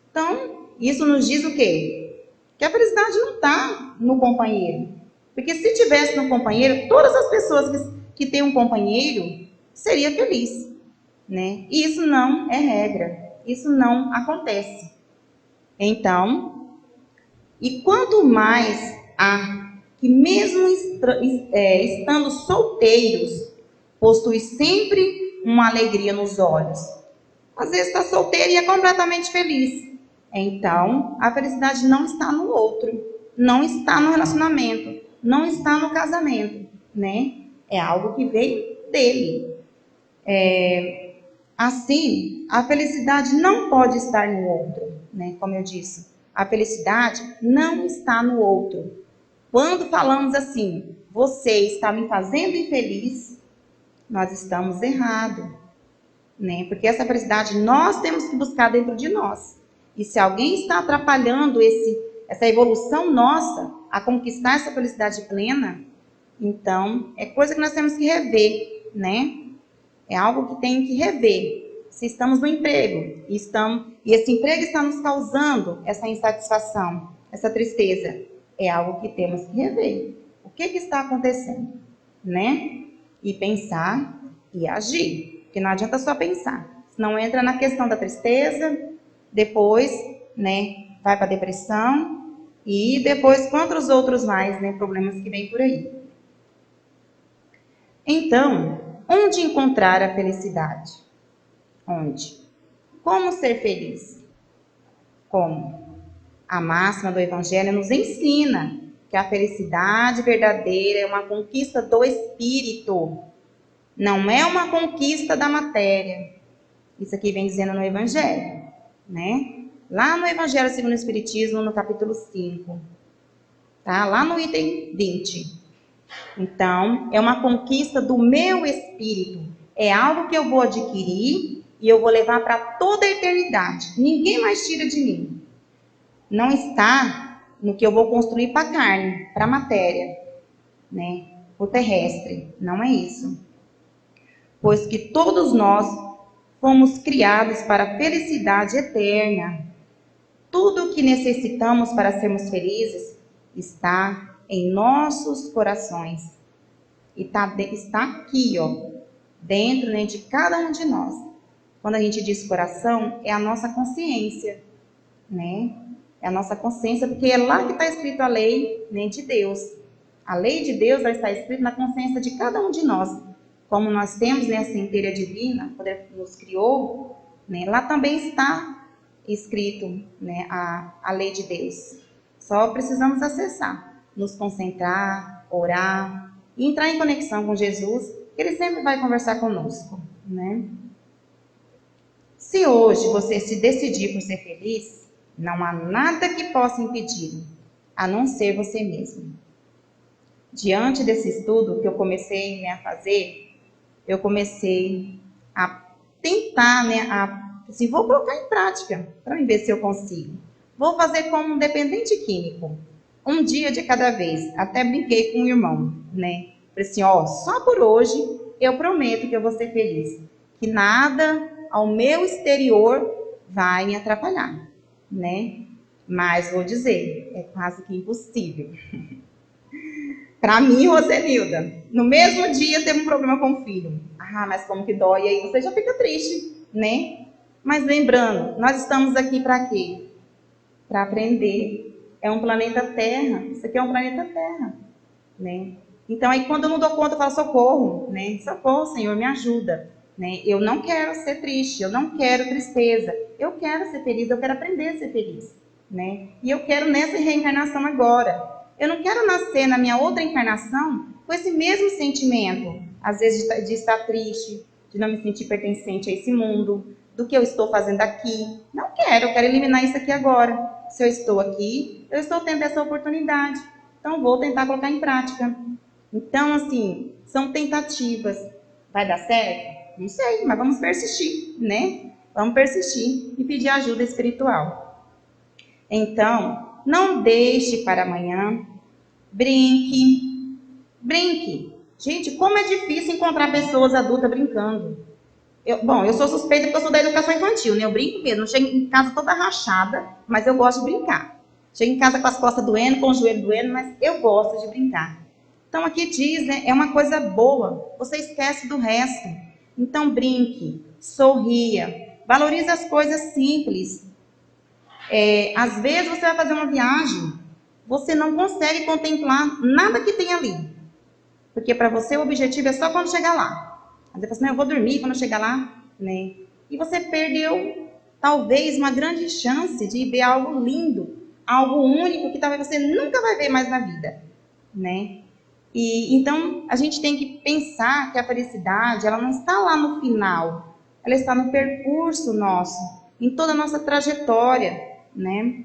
Então, isso nos diz o quê? Que a felicidade não está no companheiro. Porque se tivesse no companheiro, todas as pessoas que têm um companheiro seriam felizes, né? E isso não é regra. Isso não acontece. Então, e quanto mais há que mesmo estando solteiros, possui sempre uma alegria nos olhos. Às vezes está solteiro e é completamente feliz. Então, a felicidade não está no outro, não está no relacionamento, não está no casamento, né? É algo que veio dele. Assim, a felicidade não pode estar no outro, né? Como eu disse, a felicidade não está no outro. Quando falamos assim, você está me fazendo infeliz, nós estamos errados, né? Porque essa felicidade nós temos que buscar dentro de nós. E se alguém está atrapalhando essa evolução nossa a conquistar essa felicidade plena, então é coisa que nós temos que rever, né? É algo que tem que rever. Se estamos no emprego e esse emprego está nos causando essa insatisfação, essa tristeza, é algo que temos que rever. O que está acontecendo, né? E pensar e agir. Porque não adianta só pensar. Senão entra na questão da tristeza, depois, né, vai para a depressão e depois quantos outros mais, né, problemas que vêm por aí. Então, onde encontrar a felicidade? Onde? Como ser feliz? Como? A máxima do Evangelho nos ensina que a felicidade verdadeira é uma conquista do espírito, não é uma conquista da matéria. Isso aqui vem dizendo no Evangelho, né? Lá no Evangelho segundo o Espiritismo, no capítulo 5, tá? Lá no item 20. Então, é uma conquista do meu espírito. É algo que eu vou adquirir e eu vou levar para toda a eternidade. Ninguém mais tira de mim. Não está no que eu vou construir para a carne, para a matéria, né? O terrestre. Não é isso. Pois que todos nós fomos criados para a felicidade eterna. Tudo o que necessitamos para sermos felizes está em nossos corações. E está aqui, ó, dentro, né, de cada um de nós. Quando a gente diz coração, é a nossa consciência, né? É a nossa consciência, porque é lá que está escrito a lei, né, de Deus. A lei de Deus vai estar escrita na consciência de cada um de nós. Como nós temos, né, a centelha divina, quando Ele nos criou, né, lá também está escrito, né, a lei de Deus. Só precisamos acessar, nos concentrar, orar e entrar em conexão com Jesus, que Ele sempre vai conversar conosco, né? Se hoje você se decidir por ser feliz, não há nada que possa impedir, a não ser você mesmo. Diante desse estudo que eu comecei, né, a fazer, eu comecei a tentar, né, assim, vou colocar em prática para ver se eu consigo. Vou fazer como um dependente químico, um dia de cada vez. Até brinquei com o irmão, né? Falei assim, ó, só por hoje eu prometo que eu vou ser feliz, que nada ao meu exterior vai me atrapalhar, né? Mas vou dizer, é quase que impossível. Para mim, Rosenilda, no mesmo dia teve um problema com o filho. Ah, mas como que dói, aí você já fica triste, né? Mas lembrando, nós estamos aqui para quê? Para aprender. É um planeta Terra, isso aqui é um planeta Terra, né? Então aí quando eu não dou conta, eu falo socorro, né? Socorro, Senhor, me ajuda, né? Eu não quero ser triste, eu não quero tristeza, eu quero ser feliz, eu quero aprender a ser feliz, né? E eu quero nessa reencarnação agora. Eu não quero nascer na minha outra encarnação com esse mesmo sentimento, às vezes de estar triste, de não me sentir pertencente a esse mundo, do que eu estou fazendo aqui. Não quero, eu quero eliminar isso aqui agora. Se eu estou aqui, eu estou tendo essa oportunidade. Então, vou tentar colocar em prática. Então, assim, são tentativas. Vai dar certo? Não sei, mas vamos persistir, né? Vamos persistir e pedir ajuda espiritual. Então, não deixe para amanhã. Brinque. Brinque. Gente, como é difícil encontrar pessoas adultas brincando. Eu sou suspeita porque eu sou da educação infantil, né? Eu brinco mesmo. Eu chego em casa toda rachada, mas eu gosto de brincar. Chego em casa com as costas doendo, com o joelho doendo, mas eu gosto de brincar. Então aqui diz, né? É uma coisa boa. Você esquece do resto. Então brinque, sorria, valorize as coisas simples. Às vezes você vai fazer uma viagem, você não consegue contemplar nada que tem ali. Porque para você o objetivo é só quando chegar lá. Aí você fala assim, eu vou dormir quando eu chegar lá, né? E você perdeu, talvez, uma grande chance de ver algo lindo, algo único que talvez você nunca vai ver mais na vida, né? E então a gente tem que pensar que a felicidade, ela não está lá no final, ela está no percurso nosso, em toda a nossa trajetória, né?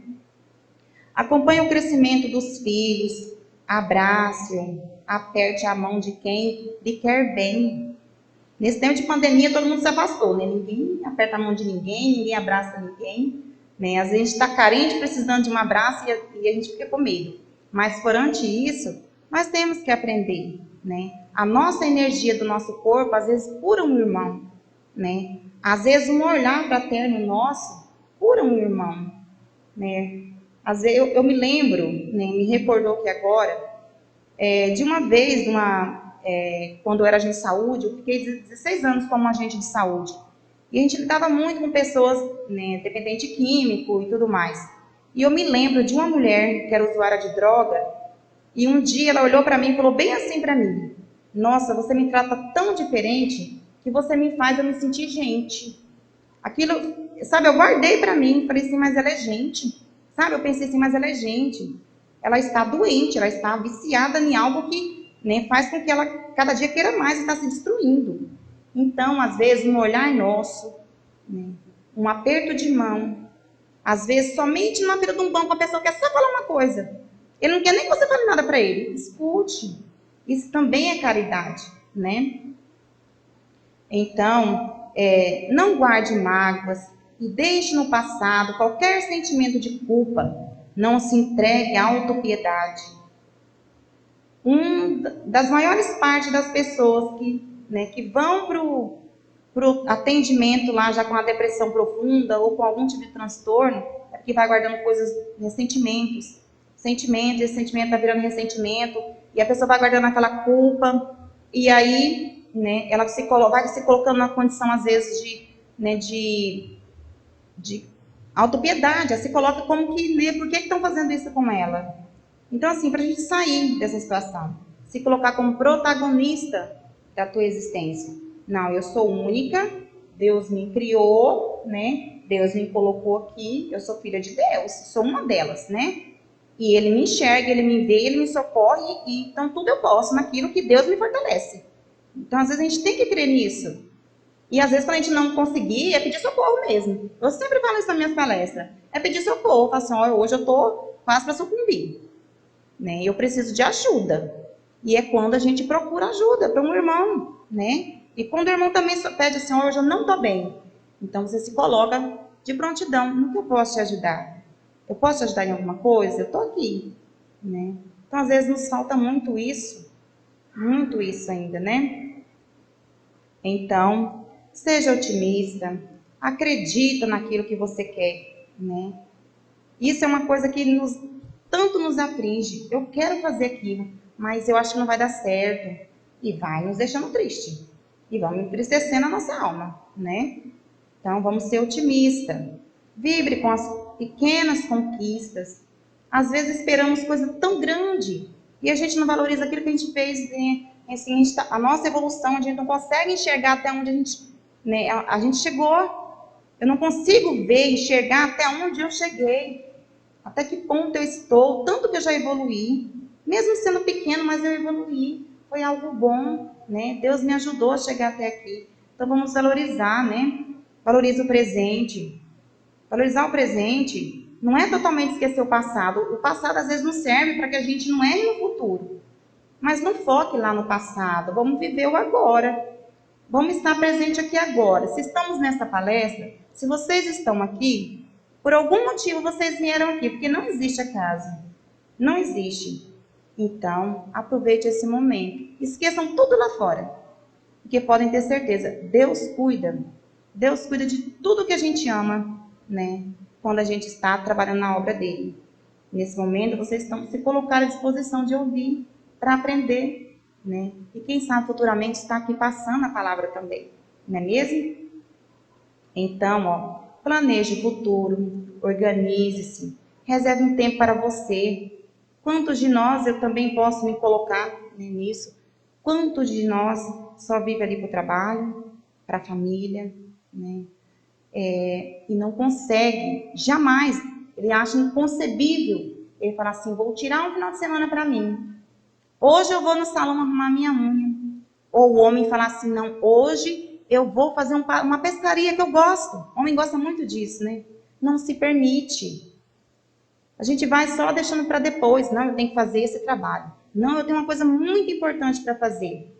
Acompanhe o crescimento dos filhos, abrace-o, aperte a mão de quem lhe quer bem. Nesse tempo de pandemia, todo mundo se afastou, né? Ninguém aperta a mão de ninguém, ninguém abraça ninguém, né? Às vezes a gente está carente, precisando de um abraço e a gente fica com medo. Mas, perante isso, nós temos que aprender, né? A nossa energia do nosso corpo, às vezes, cura um irmão, né? Às vezes, um olhar fraterno nosso cura um irmão, né? Às vezes, eu me lembro, né? Me recordou que agora, de uma vez, quando eu era agente de saúde, eu fiquei 16 anos como agente de saúde. E a gente lidava muito com pessoas, né, dependente químico e tudo mais. E eu me lembro de uma mulher que era usuária de droga, e um dia ela olhou para mim e falou bem assim para mim: nossa, você me trata tão diferente que você me faz eu me sentir gente. Aquilo, sabe, eu guardei para mim, falei assim, mas ela é gente. Sabe, eu pensei assim, mas ela é gente. Ela está doente, ela está viciada em algo que, né, faz com que ela cada dia queira mais e está se destruindo. Então, às vezes, um olhar nosso, né, um aperto de mão, às vezes, somente na fila de um banco, a pessoa quer só falar uma coisa. Ele não quer nem que você fale nada para ele. Escute. Isso também é caridade, né? Então, não guarde mágoas e deixe no passado qualquer sentimento de culpa. Não se entregue à autopiedade. Das maiores partes das pessoas que vão para o atendimento lá já com a depressão profunda ou com algum tipo de transtorno, é porque vai guardando coisas, ressentimentos. Esse sentimento está virando ressentimento, e a pessoa vai guardando aquela culpa, e aí, né, ela vai se colocando na condição, às vezes, de autopiedade. Ela se coloca como que, né, por que estão fazendo isso com ela? Então, assim, para a gente sair dessa situação, se colocar como protagonista da tua existência. Não, eu sou única, Deus me criou, né? Deus me colocou aqui, eu sou filha de Deus, sou uma delas, né? E Ele me enxerga, Ele me vê, Ele me socorre, e então tudo eu posso naquilo que Deus me fortalece. Então, às vezes, a gente tem que crer nisso. E às vezes, quando a gente não conseguir, é pedir socorro mesmo. Eu sempre falo isso nas minhas palestras. É pedir socorro. Eu falo assim, hoje eu estou quase para sucumbir. Né? Eu preciso de ajuda. E é quando a gente procura ajuda para um irmão, né? E quando o irmão também pede assim, hoje eu não estou bem. Então você se coloca de prontidão. No que eu posso te ajudar? Eu posso te ajudar em alguma coisa? Eu estou aqui, né? Então às vezes nos falta muito isso ainda, né? Então, seja otimista, acredita naquilo que você quer, né? Isso é uma coisa que tanto nos aflige. Eu quero fazer aquilo, mas eu acho que não vai dar certo. E vai nos deixando triste. E vamos entristecendo a nossa alma, né? Então, vamos ser otimistas. Vibre com as pequenas conquistas. Às vezes esperamos coisa tão grande e a gente não valoriza aquilo que a gente fez, né? Assim, a nossa evolução, a gente não consegue enxergar até onde a gente chegou. Eu não consigo ver, enxergar até onde eu cheguei. Até que ponto eu estou, tanto que eu já evoluí, mesmo sendo pequeno, mas eu evoluí, foi algo bom, né? Deus me ajudou a chegar até aqui. Então vamos valorizar, né? Valoriza o presente. Valorizar o presente não é totalmente esquecer o passado. O passado às vezes não serve para que a gente não erre no futuro. Mas não foque lá no passado, vamos viver o agora. Vamos estar presente aqui agora. Se estamos nessa palestra, se vocês estão aqui, por algum motivo vocês vieram aqui, porque não existe acaso. Não existe. Então, aproveite esse momento. Esqueçam tudo lá fora. Porque podem ter certeza, Deus cuida. Deus cuida de tudo que a gente ama, né? Quando a gente está trabalhando na obra dele. Nesse momento, vocês estão se colocar à disposição de ouvir, para aprender, né? E quem sabe futuramente está aqui passando a palavra também. Não é mesmo? Então, planeje o futuro, organize-se, reserve um tempo para você. Quantos de nós, eu também posso me colocar, né, nisso, quantos de nós só vive ali para o trabalho, para a família, né? E não consegue, jamais, ele acha inconcebível, ele fala assim, vou tirar um final de semana para mim. Hoje eu vou no salão arrumar minha unha. Ou o homem fala assim, não, hoje eu vou fazer uma pescaria que eu gosto. O homem gosta muito disso, né? Não se permite. A gente vai só deixando para depois. Não, eu tenho que fazer esse trabalho. Não, eu tenho uma coisa muito importante para fazer.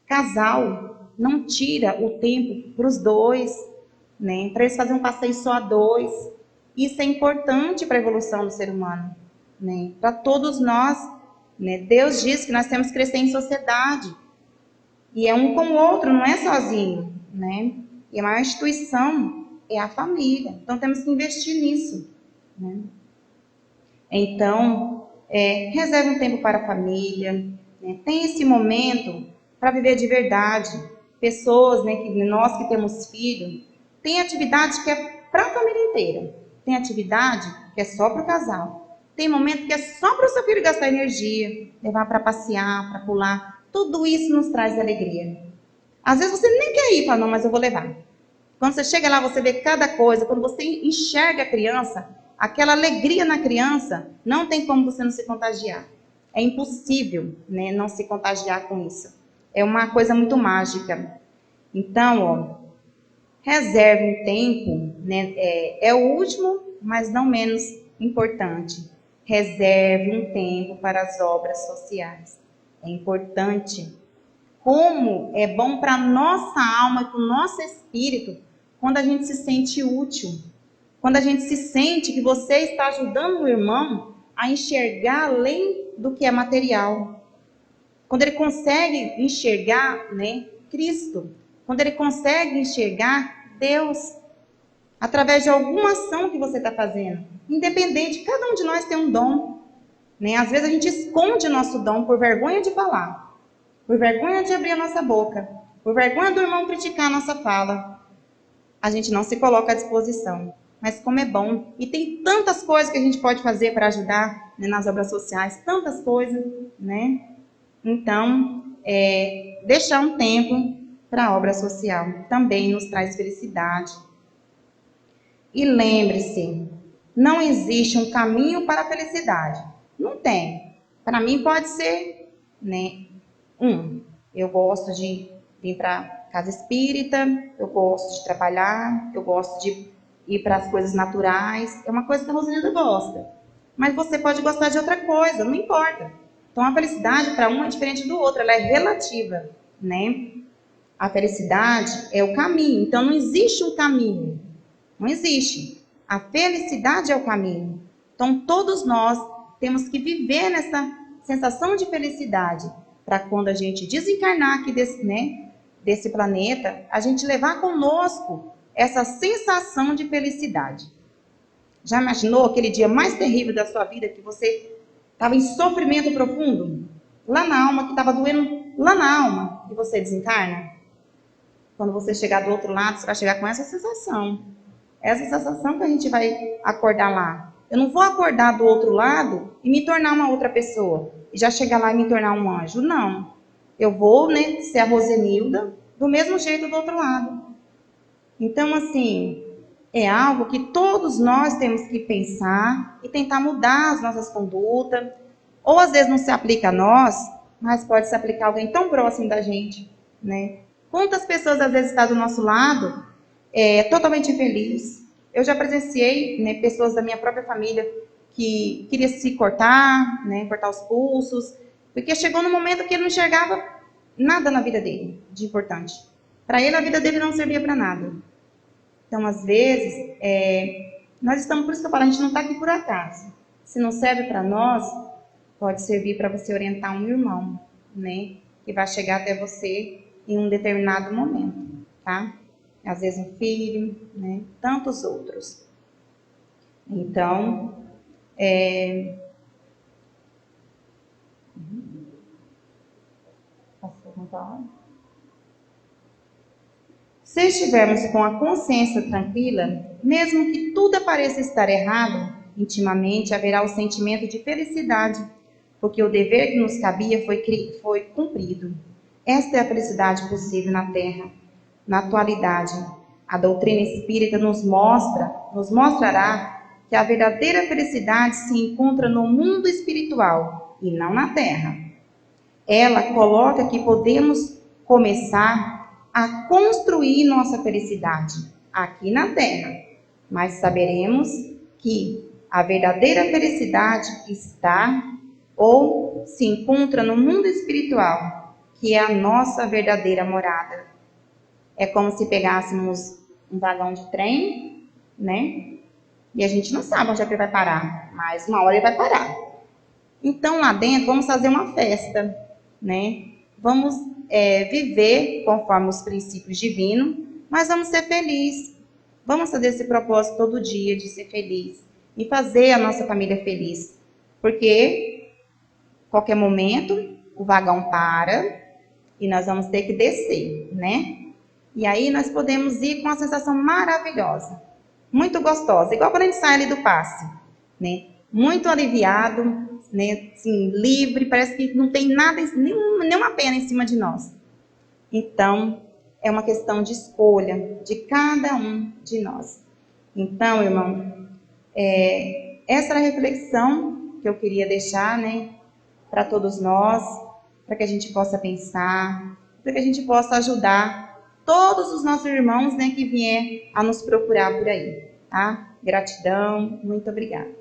Casal, não tira o tempo para os dois, né? Para eles fazerem um passeio só a dois. Isso é importante para a evolução do ser humano, né? Para todos nós, né? Deus diz que nós temos que crescer em sociedade. E é um com o outro, não é sozinho, né? E a maior instituição é a família. Então, temos que investir nisso, né? Então, reserve um tempo para a família, né? Tem esse momento para viver de verdade. Pessoas, né, nós que temos filhos, tem atividade que é para a família inteira. Tem atividade que é só para o casal. Tem momento que é só para o seu filho gastar energia, levar para passear, para pular. Tudo isso nos traz alegria. Às vezes você nem quer ir, não, mas eu vou levar. Quando você chega lá, você vê cada coisa. Quando você enxerga a criança, aquela alegria na criança, não tem como você não se contagiar. É impossível, né, não se contagiar com isso. É uma coisa muito mágica. Então, ó, reserve um tempo, né, é o último, mas não menos importante. Reserve um tempo para as obras sociais. É importante. Como é bom para a nossa alma e para o nosso espírito quando a gente se sente útil. Quando a gente se sente que você está ajudando o irmão a enxergar além do que é material. Quando ele consegue enxergar, né, Cristo. Quando ele consegue enxergar Deus. Através de alguma ação que você está fazendo. Independente, cada um de nós tem um dom. Né? Às vezes a gente esconde nosso dom por vergonha de falar. Por vergonha de abrir a nossa boca. Por vergonha do irmão criticar a nossa fala. A gente não se coloca à disposição. Mas como é bom. E tem tantas coisas que a gente pode fazer para ajudar, né, nas obras sociais. Tantas coisas, né? Então, deixar um tempo para a obra social também nos traz felicidade. E lembre-se, não existe um caminho para a felicidade. Não tem. Para mim pode ser, né, eu gosto de vir para casa espírita, eu gosto de trabalhar, eu gosto de ir para as coisas naturais. É uma coisa que a Rosinilda gosta. Mas você pode gostar de outra coisa, não importa. Então a felicidade para um é diferente do outro, ela é relativa, né? A felicidade é o caminho, então não existe um caminho. Não existe. A felicidade é o caminho. Então todos nós temos que viver nessa sensação de felicidade para quando a gente desencarnar aqui desse planeta, a gente levar conosco essa sensação de felicidade. Já imaginou aquele dia mais terrível da sua vida que você estava em sofrimento profundo? Lá na alma, que estava doendo lá na alma, e você desencarna? Quando você chegar do outro lado, você vai chegar com essa sensação. Essa sensação que a gente vai acordar lá. Eu não vou acordar do outro lado e me tornar uma outra pessoa. E já chegar lá e me tornar um anjo. Não. Eu vou, né, ser a Rosenilda do mesmo jeito do outro lado. Então, assim, é algo que todos nós temos que pensar e tentar mudar as nossas condutas. Ou às vezes não se aplica a nós, mas pode se aplicar a alguém tão próximo da gente, né? Quantas pessoas às vezes estão do nosso lado totalmente infeliz? Eu já presenciei, né, pessoas da minha própria família que queriam se cortar, né, cortar os pulsos, porque chegou no momento que ele não enxergava nada na vida dele de importante. Para ele, a vida dele não servia para nada. Então, às vezes, nós estamos, por isso que eu falo, a gente não está aqui por acaso. Se não serve para nós, pode servir para você orientar um irmão, né, que vai chegar até você em um determinado momento, tá? Às vezes um filho, né, tantos outros. Então, se estivermos com a consciência tranquila, mesmo que tudo pareça estar errado, intimamente haverá o sentimento de felicidade, porque o dever que nos cabia foi cumprido. Esta é a felicidade possível na Terra. Na atualidade, a doutrina espírita nos mostrará que a verdadeira felicidade se encontra no mundo espiritual e não na Terra. Ela coloca que podemos começar a construir nossa felicidade aqui na Terra, mas saberemos que a verdadeira felicidade está ou se encontra no mundo espiritual, que é a nossa verdadeira morada. É como se pegássemos um vagão de trem, né? E a gente não sabe onde é que ele vai parar, mas uma hora ele vai parar. Então, lá dentro, vamos fazer uma festa, né? Vamos viver conforme os princípios divinos, mas vamos ser felizes. Vamos fazer esse propósito todo dia de ser feliz e fazer a nossa família feliz. Porque, qualquer momento, o vagão para e nós vamos ter que descer, né? E aí nós podemos ir com uma sensação maravilhosa, muito gostosa, igual quando a gente sai ali do passe, né? Muito aliviado, né? Assim, livre, parece que não tem nada, nenhuma pena em cima de nós. Então, é uma questão de escolha de cada um de nós. Então, irmão, Essa era a reflexão que eu queria deixar, né, para todos nós, para que a gente possa pensar, para que a gente possa ajudar todos os nossos irmãos, né, que vier a nos procurar por aí, tá? Gratidão, muito obrigada.